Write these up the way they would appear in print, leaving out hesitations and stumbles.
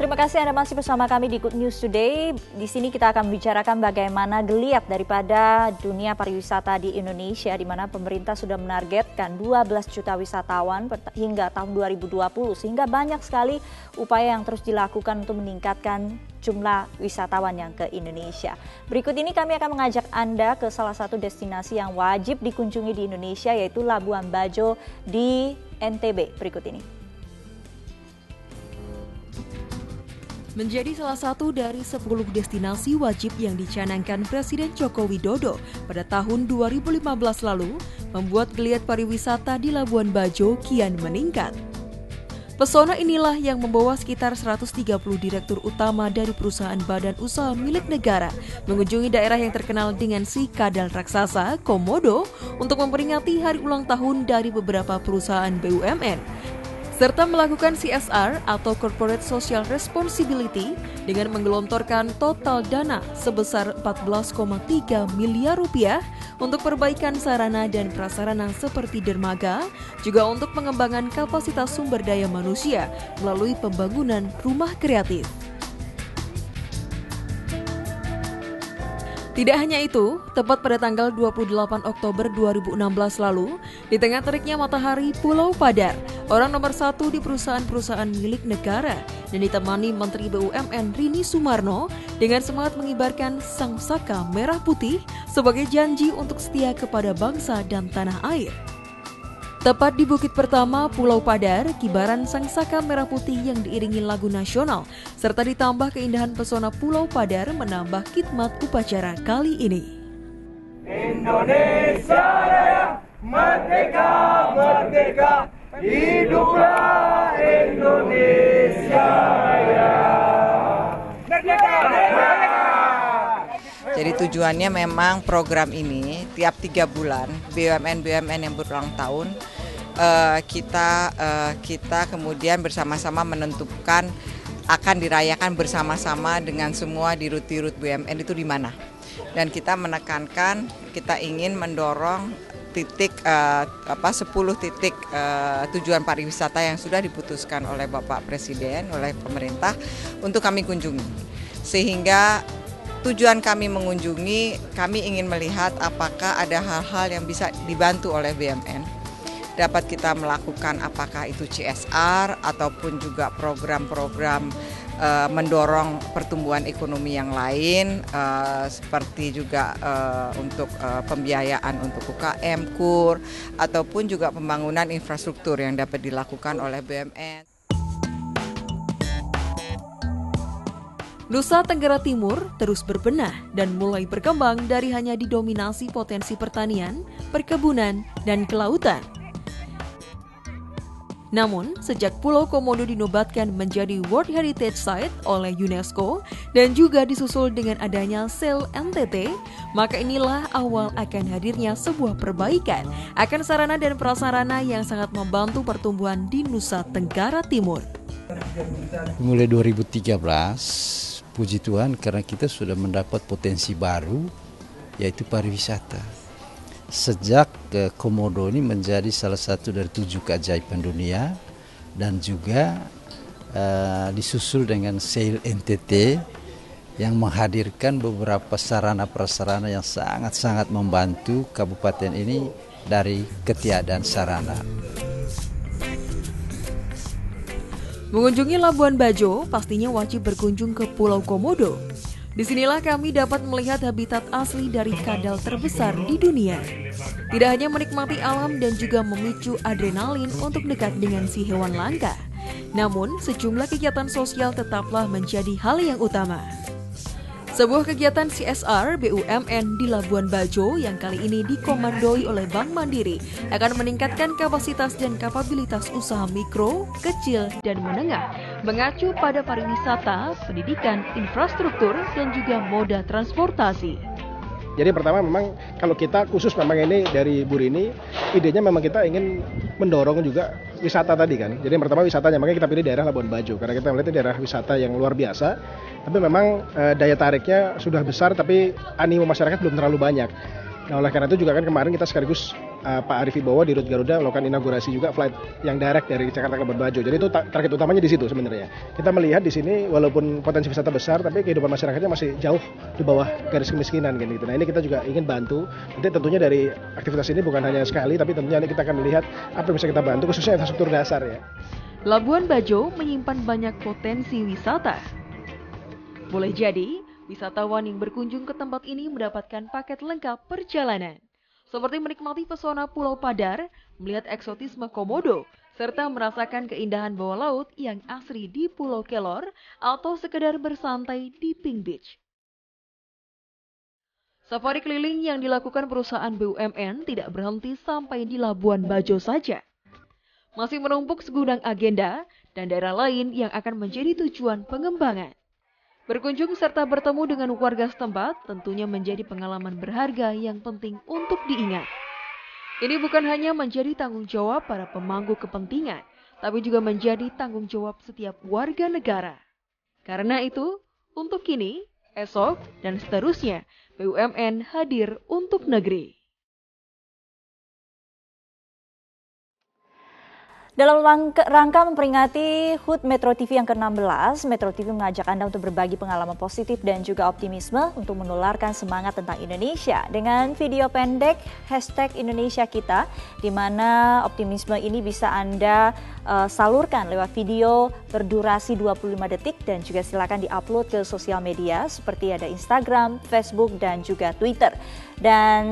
Terima kasih Anda masih bersama kami di Good News Today. Di sini kita akan membicarakan bagaimana geliat daripada dunia pariwisata di Indonesia, di mana pemerintah sudah menargetkan 12 juta wisatawan hingga tahun 2020, sehingga banyak sekali upaya yang terus dilakukan untuk meningkatkan jumlah wisatawan yang ke Indonesia. Berikut ini kami akan mengajak Anda ke salah satu destinasi yang wajib dikunjungi di Indonesia, yaitu Labuan Bajo di NTB. Berikut ini. Menjadi salah satu dari 10 destinasi wajib yang dicanangkan Presiden Joko Widodo pada tahun 2015 lalu, membuat geliat pariwisata di Labuan Bajo kian meningkat. Pesona inilah yang membawa sekitar 130 direktur utama dari perusahaan badan usaha milik negara mengunjungi daerah yang terkenal dengan si kadal raksasa, Komodo, untuk memperingati hari ulang tahun dari beberapa perusahaan BUMN. Serta melakukan CSR atau Corporate Social Responsibility dengan menggelontorkan total dana sebesar 14,3 miliar rupiah untuk perbaikan sarana dan prasarana seperti dermaga, juga untuk pengembangan kapasitas sumber daya manusia melalui pembangunan rumah kreatif. Tidak hanya itu, tepat pada tanggal 28 Oktober 2016 lalu, di tengah teriknya matahari Pulau Padar, orang nomor 1 di perusahaan-perusahaan milik negara, dan ditemani Menteri BUMN Rini Sumarno dengan semangat mengibarkan sang saka merah putih sebagai janji untuk setia kepada bangsa dan tanah air. Tepat di Bukit Pertama, Pulau Padar, kibaran sang saka merah putih yang diiringi lagu nasional, serta ditambah keindahan pesona Pulau Padar menambah khidmat upacara kali ini. Indonesia Raya, merdeka, merdeka, hiduplah Indonesia Raya. Merdeka, merdeka. Jadi tujuannya memang program ini tiap 3 bulan BUMN yang berulang tahun kita kemudian bersama-sama menentukan akan dirayakan bersama-sama dengan semua di rut BUMN itu di mana. Dan kita menekankan kita ingin mendorong 10 titik tujuan pariwisata yang sudah diputuskan oleh Bapak Presiden, oleh pemerintah untuk kami kunjungi. Sehingga tujuan kami mengunjungi, kami ingin melihat apakah ada hal-hal yang bisa dibantu oleh BUMN. Dapat kita melakukan apakah itu CSR ataupun juga program-program mendorong pertumbuhan ekonomi yang lain, seperti juga untuk pembiayaan untuk UKM, KUR, ataupun juga pembangunan infrastruktur yang dapat dilakukan oleh BUMN. Nusa Tenggara Timur terus berbenah dan mulai berkembang dari hanya didominasi potensi pertanian, perkebunan, dan kelautan. Namun, sejak Pulau Komodo dinobatkan menjadi World Heritage Site oleh UNESCO dan juga disusul dengan adanya sel NTT, maka inilah awal akan hadirnya sebuah perbaikan akan sarana dan prasarana yang sangat membantu pertumbuhan di Nusa Tenggara Timur. Mulai 2013, puji Tuhan karena kita sudah mendapat potensi baru, yaitu pariwisata. Sejak Komodo ini menjadi salah satu dari 7 keajaiban dunia dan juga disusul dengan Sail NTT yang menghadirkan beberapa sarana prasarana yang sangat-sangat membantu kabupaten ini dari ketiadaan sarana. Mengunjungi Labuan Bajo pastinya wajib berkunjung ke Pulau Komodo. Disinilah kami dapat melihat habitat asli dari kadal terbesar di dunia. Tidak hanya menikmati alam dan juga memicu adrenalin untuk dekat dengan si hewan langka, namun sejumlah kegiatan sosial tetaplah menjadi hal yang utama. Sebuah kegiatan CSR BUMN di Labuan Bajo yang kali ini dikomandoi oleh Bank Mandiri akan meningkatkan kapasitas dan kapabilitas usaha mikro, kecil, dan menengah, mengacu pada pariwisata, pendidikan, infrastruktur, dan juga moda transportasi. Jadi pertama memang kalau kita khusus memang ini dari Bu Rini, idenya memang kita ingin mendorong juga wisata tadi kan. Jadi yang pertama wisatanya, makanya kita pilih daerah Labuan Bajo karena kita melihat daerah wisata yang luar biasa. Tapi memang daya tariknya sudah besar tapi animo masyarakat belum terlalu banyak. Nah oleh karena itu juga kan kemarin kita sekaligus Pak Arief Wibowo di Rute Garuda melakukan inaugurasi juga flight yang direct dari Jakarta ke Labuan Bajo. Jadi itu target utamanya di situ sebenarnya. Kita melihat di sini walaupun potensi wisata besar, tapi kehidupan masyarakatnya masih jauh di bawah garis kemiskinan gitu. Nah ini kita juga ingin bantu. Nanti tentunya dari aktivitas ini bukan hanya sekali, tapi tentunya ini kita akan melihat apa yang bisa kita bantu, khususnya infrastruktur dasar ya. Labuan Bajo menyimpan banyak potensi wisata. Boleh jadi, wisatawan yang berkunjung ke tempat ini mendapatkan paket lengkap perjalanan. Seperti menikmati pesona Pulau Padar, melihat eksotisme Komodo, serta merasakan keindahan bawah laut yang asri di Pulau Kelor, atau sekedar bersantai di Pink Beach. Safari keliling yang dilakukan perusahaan BUMN tidak berhenti sampai di Labuan Bajo saja. Masih menumpuk segudang agenda dan daerah lain yang akan menjadi tujuan pengembangan. Berkunjung serta bertemu dengan warga setempat tentunya menjadi pengalaman berharga yang penting untuk diingat. Ini bukan hanya menjadi tanggung jawab para pemangku kepentingan, tapi juga menjadi tanggung jawab setiap warga negara. Karena itu, untuk kini, esok, dan seterusnya, BUMN hadir untuk negeri. Dalam rangka memperingati HUT Metro TV yang ke-16, Metro TV mengajak Anda untuk berbagi pengalaman positif dan juga optimisme untuk menularkan semangat tentang Indonesia dengan video pendek #IndonesiaKita, di mana optimisme ini bisa Anda salurkan lewat video berdurasi 25 detik dan juga silakan diupload ke sosial media seperti ada Instagram, Facebook, dan juga Twitter. Dan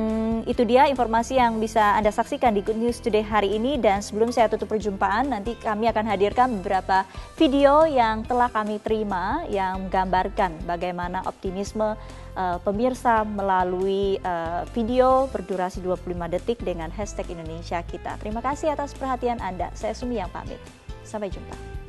itu dia informasi yang bisa Anda saksikan di Good News Today hari ini. Dan sebelum saya tutup perjumpaan, nanti kami akan hadirkan beberapa video yang telah kami terima yang menggambarkan bagaimana optimisme pemirsa melalui video berdurasi 25 detik dengan #IndonesiaKita. Terima kasih atas perhatian Anda. Saya Sumi yang pamit. Sampai jumpa.